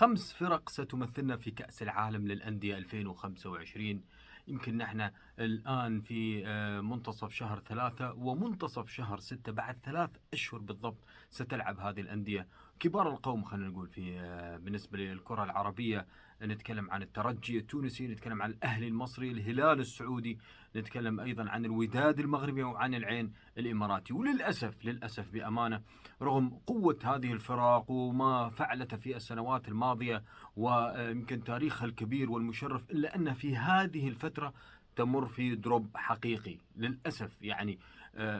5 فرق ستمثلنا في كأس العالم للأندية 2025. يمكن نحن الآن في منتصف شهر 3 ومنتصف شهر 6، بعد 3 أشهر بالضبط ستلعب هذه الأندية كبار القوم. خلينا نقول في بالنسبة للكرة العربية، نتكلم عن الترجي التونسي، نتكلم عن الأهلي المصري، الهلال السعودي، نتكلم أيضا عن الوداد المغربي وعن العين الإماراتي. وللأسف بأمانة، رغم قوة هذه الفرق وما فعلت في السنوات الماضية ويمكن تاريخها الكبير والمشرف، إلا أن في هذه الفترة تمر في دروب حقيقي للأسف. يعني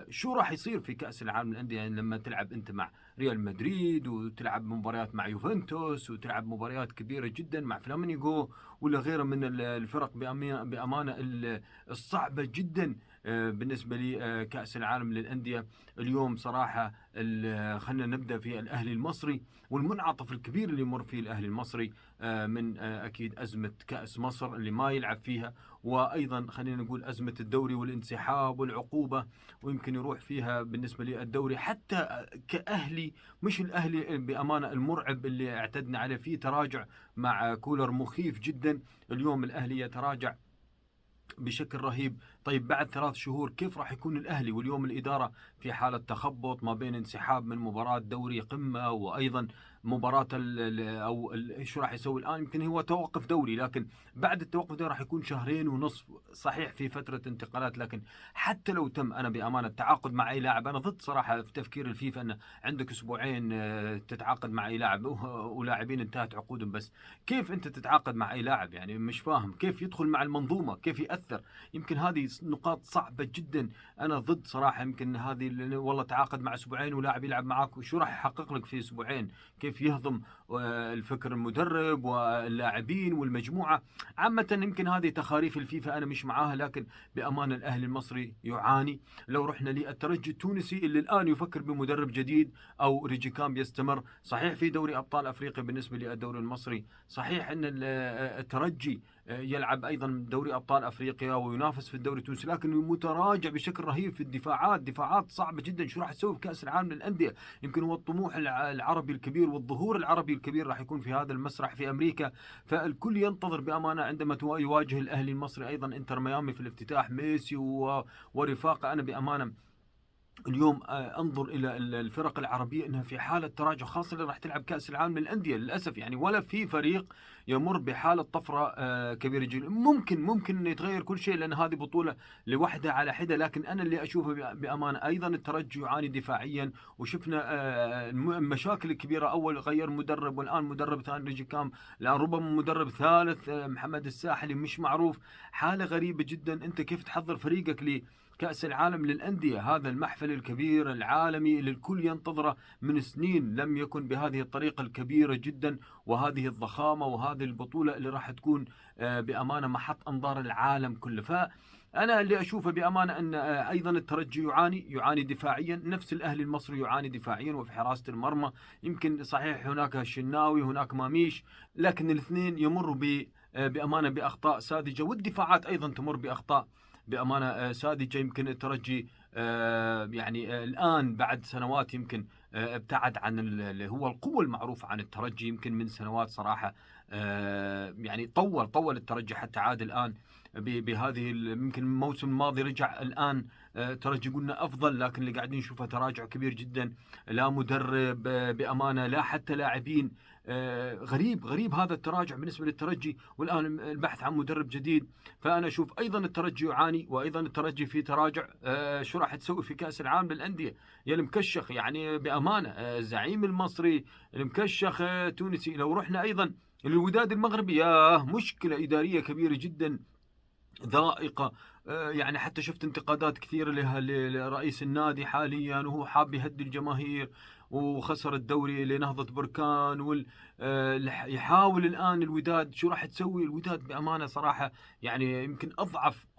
شو راح يصير في كأس العالم للأندية يعني لما تلعب أنت مع ريال مدريد، وتلعب مباريات مع يوفنتوس، وتلعب مباريات كبيرة جدا مع فلامينيغو ولا غيره من الفرق بأمانة الصعبة جدا. بالنسبة لي كأس العالم للأندية اليوم صراحة، خلينا نبدأ في الأهلي المصري والمنعطف الكبير اللي يمر فيه الأهلي المصري من أكيد أزمة كأس مصر اللي ما يلعب فيها، وأيضا خلينا نقول أزمة الدوري والانسحاب والعقوبة، ويمكن يروح فيها بالنسبة للدوري حتى كأهلي. مش الأهلي بأمانة المرعب اللي اعتدنا عليه، فيه تراجع مع كولر مخيف جدا. اليوم الأهلي يتراجع بشكل رهيب. طيب بعد 3 شهور كيف راح يكون الأهلي؟ واليوم الإدارة في حالة تخبط ما بين انسحاب من مباراة دوري قمة، وأيضا مباراة شو راح يسوي الآن؟ يمكن هو توقف دوري، لكن بعد التوقف ده راح يكون 2.5 شهر. صحيح في فترة انتقالات، لكن حتى لو تم، أنا بأمانة التعاقد مع أي لاعب، أنا ضد صراحة في تفكير الفيفا أن عندك أسبوعين تتعاقد مع أي لاعب ولاعبين انتهت عقودهم. بس كيف أنت تتعاقد مع أي لاعب؟ يعني مش فاهم كيف يدخل مع المنظومة، كيف يأثر. يمكن هذه نقاط صعبة جدا. أنا ضد صراحة. يمكن هذه والله تعاقد مع أسبوعين ولاعب يلعب معك، وشو راح يحقق لك في أسبوعين؟ كيف يهضم الفكر المدرب واللاعبين والمجموعة عامة؟ يمكن هذه تخاريف الفيفا أنا مش معاها، لكن بأمانة الأهلي المصري يعاني. لو رحنا للترجي التونسي اللي الآن يفكر بمدرب جديد أو ريجي كام يستمر، صحيح في دوري أبطال أفريقيا بالنسبة للدوري المصري، صحيح أن الترجي يلعب أيضا دوري أبطال أفريقيا وينافس في الدوري التونسي، لكنه متراجع بشكل رهيب في دفاعات صعبة جدا. شو راح تسوي في كأس العالم للأندية؟ يمكن هو الطموح العربي الكبير والظهور العربي الكبير راح يكون في هذا المسرح في أمريكا. فالكل ينتظر بأمانة عندما يواجه الأهلي المصري أيضا إنتر ميامي في الافتتاح، ميسي ورفاقه. أنا بأمانة اليوم انظر الى الفرق العربيه انها في حاله تراجع، خاصه اللي راح تلعب كاس العالم للانديه للاسف. يعني ولا في فريق يمر بحاله طفره كبيره جدا. ممكن يتغير كل شيء لان هذه بطوله لوحدها على حده، لكن انا اللي اشوفه بامانه ايضا الترجي يعاني دفاعيا، وشفنا المشاكل الكبيره. اول غير مدرب والان مدرب ثاني ريجي كام، الان ربما مدرب ثالث محمد الساحلي مش معروف. حاله غريبه جدا. انت كيف تحضر فريقك كأس العالم للأندية، هذا المحفل الكبير العالمي اللي الكل ينتظره من سنين، لم يكن بهذه الطريقة الكبيرة جدا وهذه الضخامة وهذه البطولة اللي راح تكون بأمانة محط أنظار العالم كله. فأنا اللي أشوفه بأمانة أن أيضا الترجي يعاني دفاعيا، نفس الأهلي المصري يعاني دفاعيا وفي حراسة المرمى. يمكن صحيح هناك الشناوي هناك ماميش، لكن الاثنين يمروا بأمانة بأخطاء ساذجة، والدفاعات أيضا تمر بأخطاء بأمانة ساذجة. يمكن الترجي يعني الآن بعد سنوات يمكن ابتعد عن اللي هو القوة المعروفة عن الترجي. يمكن من سنوات صراحة يعني طول الترجي حتى عاد الآن بهذه يمكن الموسم الماضي رجع الآن ترجي قلنا أفضل، لكن اللي قاعدين نشوفه تراجع كبير جدا. لا مدرب بأمانة، لا حتى لاعبين. غريب هذا التراجع بالنسبة للترجي، والآن البحث عن مدرب جديد. فأنا أشوف أيضا الترجي يعاني، وأيضا الترجي في تراجع. شو راح تسوي في كأس العالم للأندية يا المكشخ؟ يعني بأمانة الزعيم المصري المكشخ تونسي. لو رحنا أيضا الوداد المغربي، ياه مشكلة إدارية كبيرة جدا ذائقة. يعني حتى شفت انتقادات كثيرة لرئيس النادي حاليا، وهو حاب يهدي الجماهير، وخسر الدوري لنهضة بركان يحاول الآن الوداد. شو راح تسوي الوداد بأمانة صراحة؟ يعني يمكن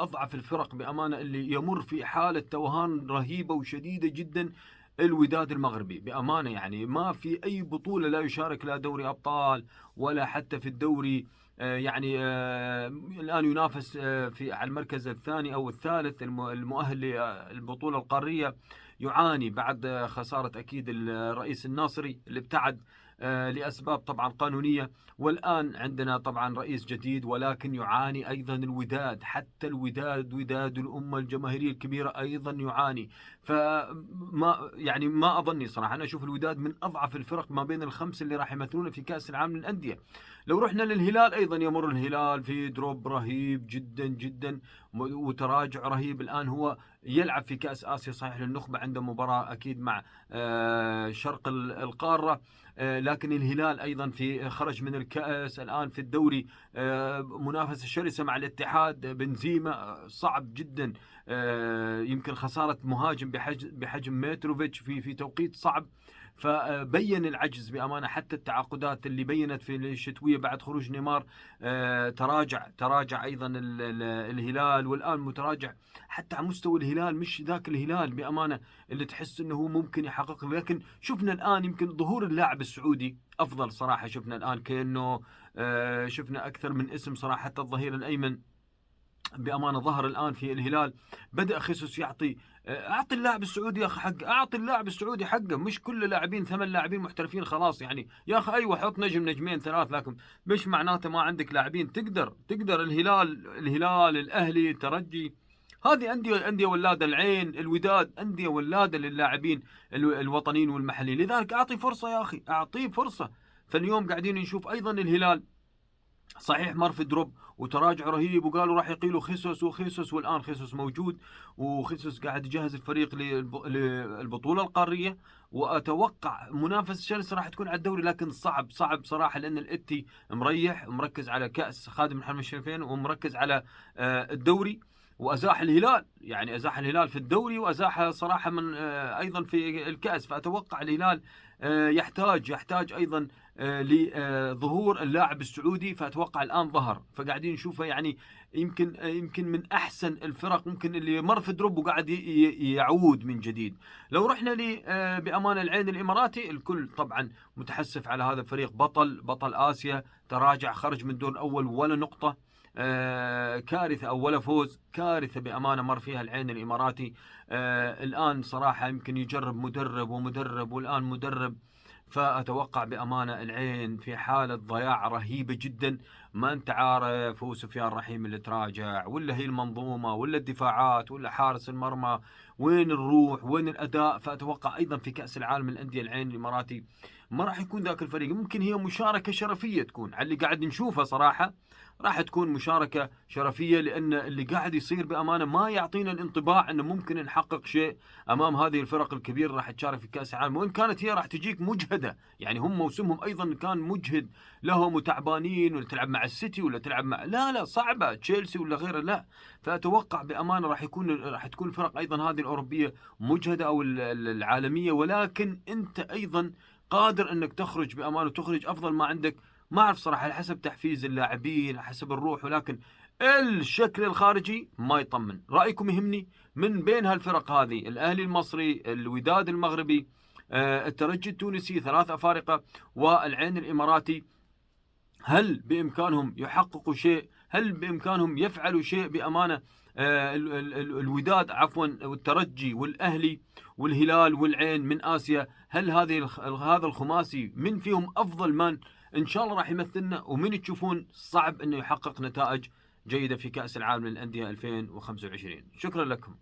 أضعف الفرق بأمانة اللي يمر في حالة توهان رهيبة وشديدة جدا. الوداد المغربي بأمانة يعني ما في أي بطولة لا يشارك، لا دوري أبطال ولا حتى في الدوري. يعني الآن ينافس في على المركز الثاني أو الثالث المؤهل للبطولة القارية. يعاني بعد خسارة أكيد الرئيس الناصري اللي ابتعد لأسباب طبعا قانونية. والآن عندنا طبعا رئيس جديد، ولكن يعاني أيضا الوداد، حتى الوداد وداد الأمة الجماهيرية الكبيرة أيضا يعاني. فما يعني ما أظني صراحة، أنا أشوف الوداد من أضعف الفرق ما بين الخمس اللي راح يمثلون في كأس العالم للأندية. لو رحنا للهلال أيضا يمر الهلال في دروب رهيب جدا جدا وتراجع رهيب. الآن هو يلعب في كأس آسيا صحيح للنخبة، عنده مباراة أكيد مع شرق القارة، لكن الهلال أيضا في خرج من الكأس. الآن في الدوري منافسة شرسة مع الاتحاد، بنزيما صعب جدا، يمكن خسارة مهاجم بحجم ميتروفيتش في توقيت صعب. فبين العجز بأمانة. حتى التعاقدات اللي بينت في الشتوية بعد خروج نيمار تراجع أيضا الهلال، والآن متراجع حتى على مستوى الهلال، مش ذاك الهلال بأمانة اللي تحس أنه هو ممكن يحقق. لكن شفنا الآن يمكن ظهور اللاعب السعودي أفضل صراحة. شفنا الآن كأنه شفنا أكثر من اسم صراحة. حتى الظهير الأيمن بأمانة ظهر الآن في الهلال. بدأ خيسوس يعطي أعطي اللاعب السعودي يا أخي حقه، أعطي اللاعب السعودي حقه. مش كل لاعبين 8 لاعبين محترفين خلاص يعني يا أخي. أيوة حط نجم نجمين ثلاث، لكن مش معناته ما عندك لاعبين. تقدر الهلال الأهلي الترجي، هذه أندية ولادة. العين الوداد أندية ولادة للاعبين الوطنيين والمحليين. لذلك أعطي فرصة يا أخي، أعطيه فرصة. فاليوم قاعدين نشوف أيضا الهلال صحيح مر في دروب وتراجع رهيب، وقالوا راح يقيلوا خيسوس، والآن خيسوس موجود، وخيسوس قاعد يجهز الفريق للبطولة القارية. وأتوقع منافسة شرسة راح تكون على الدوري، لكن صعب صراحة، لأن الإتي مركز على كأس خادم الحرمين الشريفين، ومركز على الدوري. وأزاح الهلال، يعني أزاح الهلال في الدوري، وأزاح صراحة من أيضا في الكأس. فأتوقع الهلال يحتاج أيضا لظهور اللاعب السعودي. فأتوقع الآن ظهر، فقاعدين نشوفه يعني يمكن من أحسن الفرق ممكن اللي مر في دروب وقاعد يعود من جديد. لو رحنا بأمانة العين الإماراتي، الكل طبعا متحسف على هذا الفريق، بطل آسيا، تراجع، خرج من دور الأول ولا نقطة، كارثة أو ولا فوز. كارثة بأمانة مر فيها العين الإماراتي. الآن صراحة يمكن يجرب مدرب والآن مدرب. فأتوقع بأمانة العين في حالة ضياع رهيبة جدا. ما أنت عارف هو سفيان رحيم اللي تراجع، ولا هي المنظومة، ولا الدفاعات، ولا حارس المرمى، وين الروح، وين الأداء. فأتوقع أيضا في كأس العالم للأندية العين الإماراتي ما راح يكون ذاك الفريق. ممكن هي مشاركة شرفية تكون على اللي قاعد نشوفه صراحة، راح تكون مشاركة شرفية، لأن اللي قاعد يصير بأمانة ما يعطينا الانطباع أنه ممكن نحقق شيء أمام هذه الفرق الكبيرة راح تشارك في كأس العالم. وإن كانت هي راح تجيك مجهدة، يعني هم موسمهم أيضا كان مجهد لهم وتعبانين، ولا تلعب مع السيتي ولا تلعب مع لا صعبة تشيلسي ولا غيره، لا. فأتوقع بأمانة راح تكون الفرق أيضا هذه الأوروبية مجهدة أو العالمية، ولكن أنت أيضا قادر أنك تخرج بأمانة وتخرج أفضل ما عندك. ما أعرف صراحة على حسب تحفيز اللاعبين، على حسب الروح، ولكن الشكل الخارجي ما يطمن. رأيكم يهمني من بين هالفرق هذه، الأهلي المصري، الوداد المغربي، الترجي التونسي 3 أفارقة، والعين الإماراتي، هل بإمكانهم يحققوا شيء؟ هل بإمكانهم يفعلوا شيء بأمانة؟ الوداد عفوا، والترجي والأهلي والهلال والعين من آسيا، هل هذا الخماسي من فيهم أفضل من إن شاء الله راح يمثلنا؟ ومن تشوفون صعب أنه يحقق نتائج جيدة في كأس العالم للأندية 2025؟ شكرا لكم.